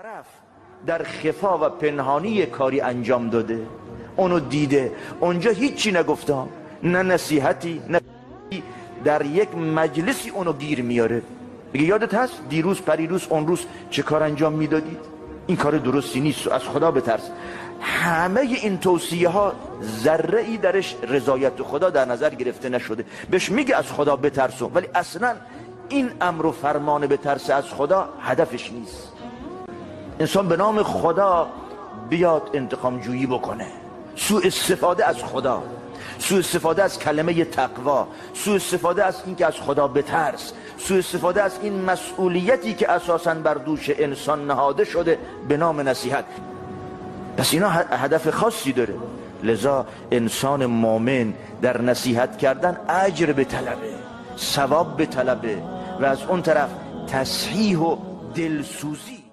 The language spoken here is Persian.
طرف در خفا و پنهانی کاری انجام داده، اونو دیده، اونجا هیچی نگفته، نه نصیحتی نه در یک مجلسی اونو گیر میاره، میگه یادت هست دیروز پریروز اون روز چه کار انجام میدادید؟ این کار درستی نیست، از خدا بترس. همه این توصیه ها ذره ای درش رضایت خدا در نظر گرفته نشده. بهش میگه از خدا بترسو، ولی اصلا این امر و فرمان بترس از خدا هدفش نیست. انسان به نام خدا بیاد انتقام جویی بکنه، سوء استفاده از خدا، سوء استفاده از کلمه تقوا، سوء استفاده از این که از خدا بترس، سوء استفاده از این مسئولیتی که اساساً بر دوش انسان نهاده شده به نام نصیحت. پس اینا هدف خاصی داره. لذا انسان مؤمن در نصیحت کردن اجر به طلبه، ثواب به طلبه، و از اون طرف تصحیح و دلسوزی.